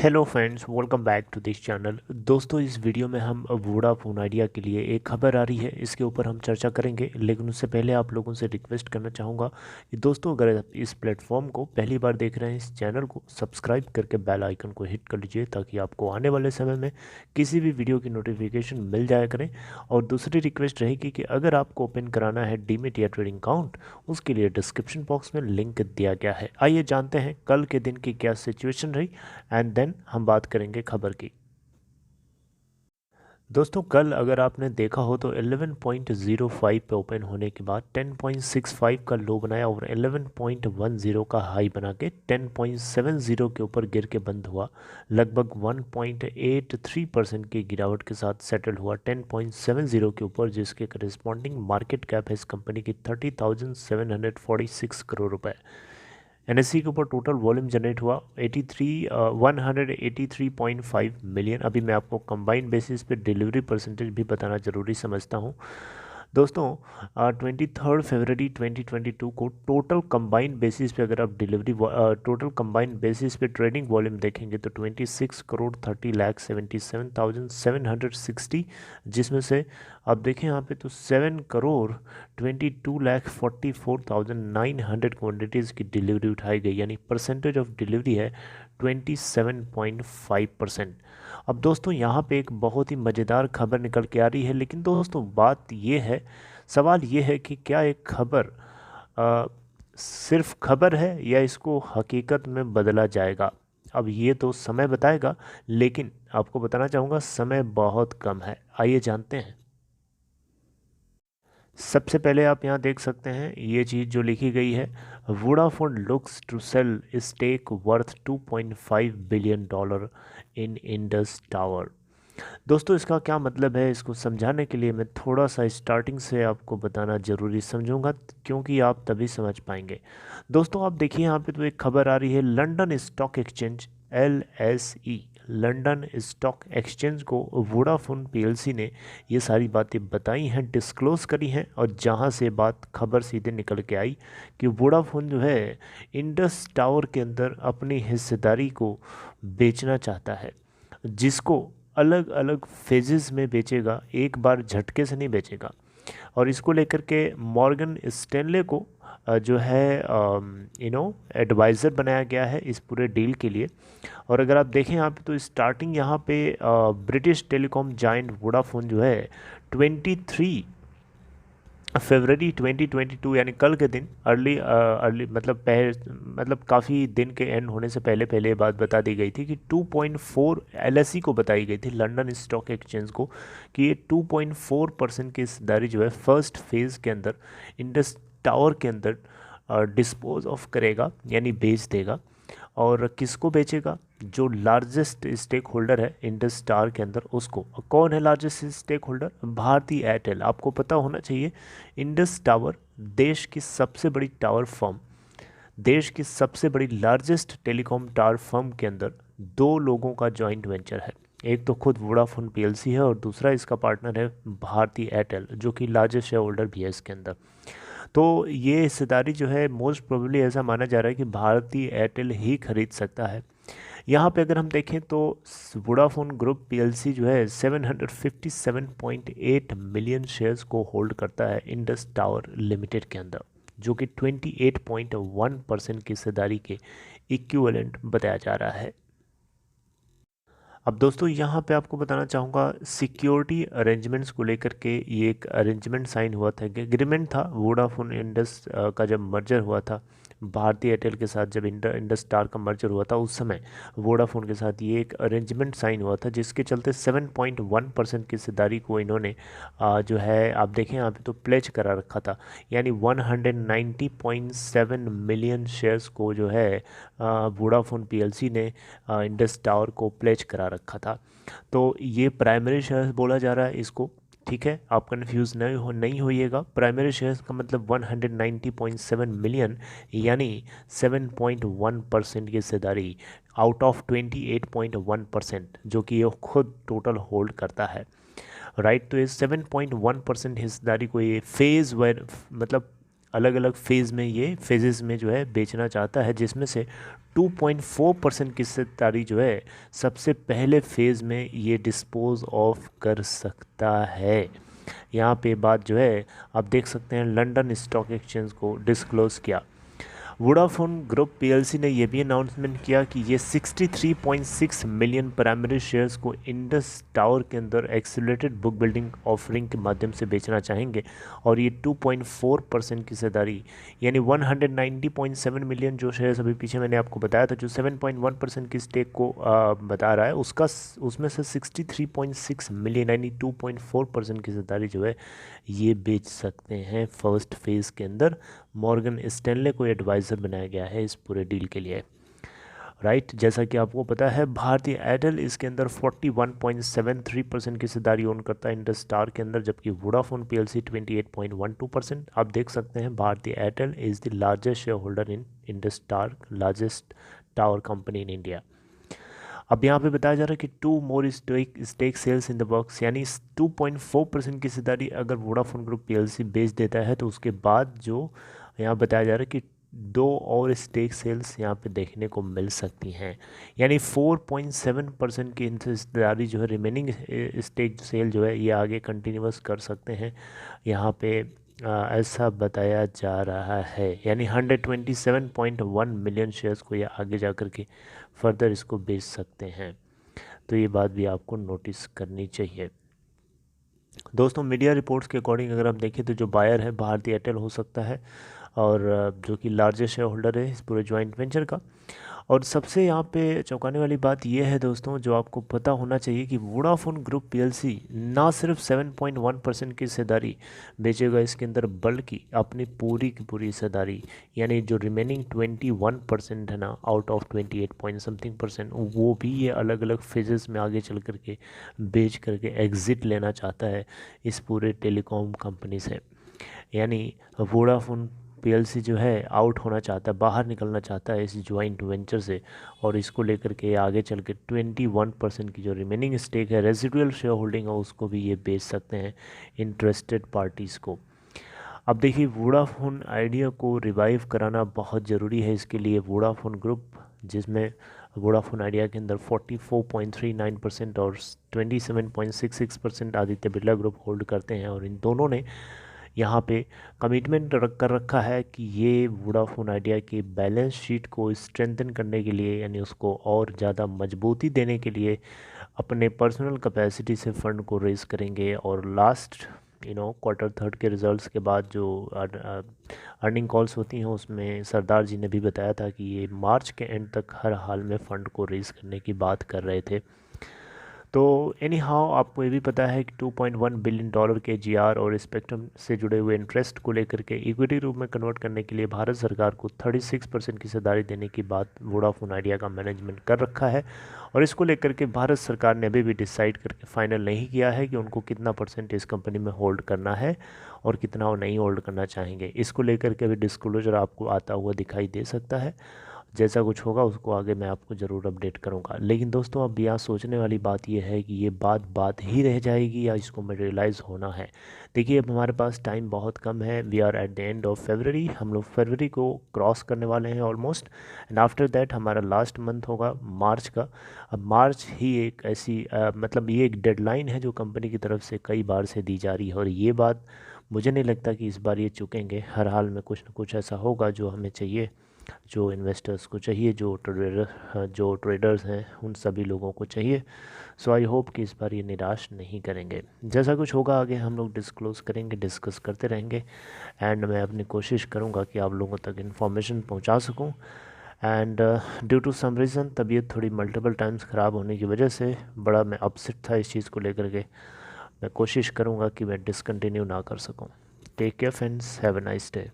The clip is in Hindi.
Hello friends, welcome back to this channel. दोस्तों, इस वीडियो में हम वोडाफोन आइडिया के लिए एक खबर आ रही है, इसके ऊपर हम चर्चा करेंगे। लेकिन उससे पहले आप लोगों से रिक्वेस्ट करना चाहूँगा कि दोस्तों, अगर आप इस प्लेटफॉर्म को पहली बार देख रहे हैं, इस चैनल को सब्सक्राइब करके बेल आइकन को हिट कर लीजिए, ताकि आपको आने वाले समय में किसी भी वीडियो की नोटिफिकेशन मिल जाया करें। और दूसरी रिक्वेस्ट रहेगी कि अगर आपको ओपन कराना है डीमेट या ट्रेडिंग अकाउंट, उसके लिए डिस्क्रिप्शन बॉक्स में लिंक दिया गया है। आइए जानते हैं कल के दिन की क्या सिचुएशन रही, एंड देन हम बात करेंगे खबर की। दोस्तों, कल अगर आपने देखा हो तो 11.05 पे ओपन होने के बाद 10.65 का लो बनाया और 11.10 का हाई बना के 10.70 के ऊपर गिर के बंद हुआ। लगभग 1.83% की गिरावट के साथ सेटल हुआ 10.70 के ऊपर, जिसके करस्पॉन्डिंग मार्केट कैप है इस कंपनी की 30,746 करोड़ रुपए। एनएससी के ऊपर टोटल वॉल्यूम जनरेट हुआ 183.5 मिलियन। अभी मैं आपको कंबाइंड बेसिस पे डिलीवरी परसेंटेज भी बताना ज़रूरी समझता हूँ। दोस्तों, 23 फरवरी 2022 को टोटल कंबाइंड बेसिस पे अगर आप टोटल कंबाइंड बेसिस पे ट्रेडिंग वॉल्यूम देखेंगे तो 26 करोड़ 30 लाख 77,760, जिसमें से आप देखें यहाँ पे तो 7 करोड़ 22 लाख 44,900 क्वान्टिटीज़ की डिलीवरी उठाई गई, यानी परसेंटेज ऑफ डिलीवरी है 27.5%। अब दोस्तों, यहाँ पे एक बहुत ही मज़ेदार खबर निकल के आ रही है, लेकिन दोस्तों बात ये है, सवाल ये है कि क्या एक खबर अ, सिर्फ खबर है या इसको हकीकत में बदला जाएगा। अब ये तो समय बताएगा, लेकिन आपको बताना चाहूँगा समय बहुत कम है। आइए जानते हैं। सबसे पहले आप यहाँ देख सकते हैं ये चीज़ जो लिखी गई है, Vodafone looks to sell stake worth $2.5 billion in Indus Tower. दोस्तों, इसका क्या मतलब है, इसको समझाने के लिए मैं थोड़ा सा स्टार्टिंग से आपको बताना ज़रूरी समझूंगा, क्योंकि आप तभी समझ पाएंगे। दोस्तों, आप देखिए यहाँ पे तो एक खबर आ रही है, London stock exchange LSE, London stock exchange को वोडाफोन पीएलसी ने ये सारी बातें बताई हैं, डिस्क्लोज़ करी हैं, और जहाँ से बात खबर सीधे निकल के आई कि वोडाफोन जो है इंडस टावर के अंदर अपनी हिस्सेदारी को बेचना चाहता है, जिसको अलग अलग फेजेस में बेचेगा, एक बार झटके से नहीं बेचेगा। और इसको लेकर के मॉर्गन स्टैनले को जो है एडवाइज़र बनाया गया है इस पूरे डील के लिए। और अगर आप देखें यहाँ पे तो स्टार्टिंग यहाँ पे ब्रिटिश टेलीकॉम जायंट वोडाफोन जो है 23 फरवरी 2022 यानी कल के दिन अर्ली मतलब काफ़ी दिन के एंड होने से पहले पहले ये बात बता दी गई थी कि 2.4 LSE को बताई गई थी, लंदन स्टॉक एक्सचेंज को, कि ये 2.4% की हिस्सेदारी जो है फर्स्ट फेज़ के अंदर इंडस टावर के अंदर डिस्पोज ऑफ करेगा, यानी बेच देगा। और किसको बेचेगा? जो लार्जेस्ट स्टेक होल्डर है इंडस टावर के अंदर, उसको। कौन है largest stakeholder? Bharti Airtel. आपको पता होना चाहिए, इंडस टावर देश की सबसे बड़ी टावर फर्म, देश की सबसे बड़ी लार्जेस्ट टेलीकॉम टावर फर्म के अंदर दो लोगों का जॉइंट वेंचर है। एक तो खुद वोडाफोन पीएलसी है और दूसरा इसका पार्टनर है भारती एयरटेल, जो कि लार्जेस्ट शेयर होल्डर भी है इसके अंदर। तो ये हिस्सेदारी जो है मोस्ट प्रोबेबली ऐसा माना जा रहा है कि भारतीय एयरटेल ही खरीद सकता है। यहाँ पे अगर हम देखें तो वोडाफोन ग्रुप पीएलसी जो है 757.8 मिलियन शेयर्स को होल्ड करता है इंडस टावर लिमिटेड के अंदर, जो कि 28.1% की हिस्सेदारी के इक्विवेलेंट बताया जा रहा है। अब दोस्तों, यहाँ पे आपको बताना चाहूँगा सिक्योरिटी अरेंजमेंट्स को लेकर के, ये एक अरेंजमेंट साइन हुआ था, कि एग्रीमेंट था वोडाफोन इंडस का जब मर्जर हुआ था भारतीय एयरटेल के साथ, जब इंडस स्टार का मर्जर हुआ था उस समय वोडाफोन के साथ ये एक अरेंजमेंट साइन हुआ था, जिसके चलते 7.1% की हिस्सेदारी को इन्होंने जो है आप देखें यहाँ पे तो प्लेज करा रखा था, यानी 190.7 मिलियन शेयर्स को जो है वोडाफोन पीएलसी ने इंडस टावर को प्लेज करा रखा था। तो ये प्राइमरी शेयर्स बोला जा रहा है इसको, ठीक है, आप कंफ्यूज नहीं होइएगा। प्राइमरी शेयर्स का मतलब 190.7 मिलियन, यानी 7.1% की हिस्सेदारी आउट ऑफ 28.1%, जो कि ये खुद टोटल होल्ड करता है, राइट। तो ये 7.1% हिस्सेदारी को ये फेज़ वाइज मतलब अलग अलग फेजेस में जो है बेचना चाहता है, जिसमें से 2.4% की हिस्सेदारी जो है सबसे पहले फेज़ में ये डिस्पोज ऑफ कर सकता है। यहाँ पे बात जो है आप देख सकते हैं, लंदन स्टॉक एक्सचेंज को डिस्क्लोज़ किया। वोडाफोन ग्रुप पीएलसी ने यह भी अनाउंसमेंट किया कि ये 63.6 मिलियन प्राइमरी शेयर्स को इंडस टावर के अंदर एक्सीलरेटेड बुक बिल्डिंग ऑफरिंग के माध्यम से बेचना चाहेंगे, और ये 2.4% की हिस्सेदारी यानी 190.7 मिलियन जो शेयर्स अभी पीछे मैंने आपको बताया था, जो 7.1% की स्टेक को बता रहा है, उसमें से 63.6 मिलियन यानी 2.4% की हिस्सेदारी जो है ये बेच सकते हैं फर्स्ट फेज़ के अंदर। मॉर्गन स्टैनले को एडवाइज़र बनाया गया है इस पूरे डील के लिए, राइट। जैसा कि आपको पता है भारतीय एयरटेल इसके अंदर 41.73% की हिस्सेदारी ओन करता है इंडस टावर के अंदर, जबकि वोडाफोन पीएलसी 28.12%। आप देख सकते हैं Bharti Airtel is the largest shareholder in Indus Tower, largest tower company in India. अब यहाँ पे बताया जा रहा है कि 2 more stake sales in the box, यानी 2.4% की हिस्सेदारी अगर वोडाफोन ग्रुप पीएलसी बेच देता है तो उसके बाद जो यहाँ बताया जा रहा है कि 2 और स्टेक सेल्स यहाँ पे देखने को मिल सकती हैं, यानी 4.7% की हिस्सेदारी जो है रिमेनिंग स्टेक सेल जो है ये आगे कंटिन्यूस कर सकते हैं। यहाँ पे ऐसा बताया जा रहा है, यानी 127.1 मिलियन शेयर्स को ये आगे जा कर के फर्दर इसको बेच सकते हैं। तो ये बात भी आपको नोटिस करनी चाहिए। दोस्तों मीडिया रिपोर्ट्स के अकॉर्डिंग अगर आप देखें तो जो बायर है भारतीय एयरटेल हो सकता है, और जो कि लार्जेस्ट शेयर होल्डर है इस पूरे जॉइंट वेंचर का। और सबसे यहाँ पे चौंकाने वाली बात यह है दोस्तों, जो आपको पता होना चाहिए कि वोडाफोन ग्रुप पीएलसी ना सिर्फ 7.1% की हिस्सेदारी बेचेगा इसके अंदर, बल्कि अपनी पूरी की पूरी हिस्सेदारी यानी जो रिमेनिंग 21% है ना out of 28 point something percent, वो भी ये अलग अलग फेजेस में आगे चल करके बेच करके एग्ज़िट लेना चाहता है इस पूरे टेलीकॉम कंपनी से। यानी वोडाफोन पीएलसी जो है आउट होना चाहता है, बाहर निकलना चाहता है इस ज्वाइंट वेंचर से, और इसको लेकर के आगे चल के 21% की जो रिमेनिंग स्टेक है, रेजिडुअल शेयर होल्डिंग है, उसको भी ये बेच सकते हैं इंटरेस्टेड पार्टीज़ को। अब देखिए वोडाफोन आइडिया को रिवाइव कराना बहुत ज़रूरी है, इसके लिए वोडाफोन ग्रुप, जिसमें वोडाफोन आइडिया के अंदर 44.39% और 27.66% आदित्य बिरला ग्रुप होल्ड करते हैं, और इन दोनों ने यहाँ पे कमिटमेंट कर रखा है कि ये वोडाफोन आइडिया के बैलेंस शीट को स्ट्रेंथन करने के लिए, यानी उसको और ज़्यादा मजबूती देने के लिए अपने पर्सनल कैपेसिटी से फ़ंड को रेज करेंगे। और लास्ट क्वार्टर थर्ड के रिज़ल्ट्स के बाद जो अर्निंग कॉल्स होती हैं उसमें सरदार जी ने भी बताया था कि ये मार्च के एंड तक हर हाल में फ़ंड को रेज़ करने की बात कर रहे थे। तो एनी हाउ आपको ये भी पता है कि 2.1 बिलियन डॉलर के जीआर और स्पेक्ट्रम से जुड़े हुए इंटरेस्ट को लेकर के इक्विटी रूप में कन्वर्ट करने के लिए भारत सरकार को 36% की हिस्सेदारी देने की बात वोडाफोन आइडिया का मैनेजमेंट कर रखा है, और इसको लेकर के भारत सरकार ने अभी भी डिसाइड करके फाइनल नहीं किया है कि उनको कितना परसेंट इस कंपनी में होल्ड करना है और कितना वो नहीं होल्ड करना चाहेंगे। इसको लेकर के अभी डिस्क्लोजर आपको आता हुआ दिखाई दे सकता है। जैसा कुछ होगा उसको आगे मैं आपको ज़रूर अपडेट करूंगा। लेकिन दोस्तों अब यहाँ सोचने वाली बात यह है कि ये बात ही रह जाएगी या इसको मटेरियलाइज़ होना है। देखिए अब हमारे पास टाइम बहुत कम है, we are at the end of February, हम लोग फरवरी को क्रॉस करने वाले हैं ऑलमोस्ट, एंड आफ्टर दैट हमारा लास्ट मंथ होगा मार्च का। अब मार्च ही एक ऐसी मतलब ये एक डेडलाइन है जो कंपनी की तरफ से कई बार से दी जा रही है, और ये बात मुझे नहीं लगता कि इस बार ये चुकेंगे। हर हाल में कुछ ना कुछ ऐसा होगा जो हमें चाहिए, जो इन्वेस्टर्स को चाहिए, जो ट्रेडर्स हैं उन सभी लोगों को चाहिए। सो आई होप कि इस बार ये निराश नहीं करेंगे। जैसा कुछ होगा आगे हम लोग डिस्क्लोज़ करेंगे, डिस्कस करते रहेंगे, एंड मैं अपनी कोशिश करूँगा कि आप लोगों तक इन्फॉर्मेशन पहुँचा सकूँ। And due to some reason तबीयत थोड़ी मल्टीपल टाइम्स ख़राब होने की वजह से बड़ा मैं अपसेट था इस चीज़ को लेकर के। मैं कोशिश करूँगा कि मैं डिसकंटिन्यू ना कर सकूँ। Take care friends, have a nice day.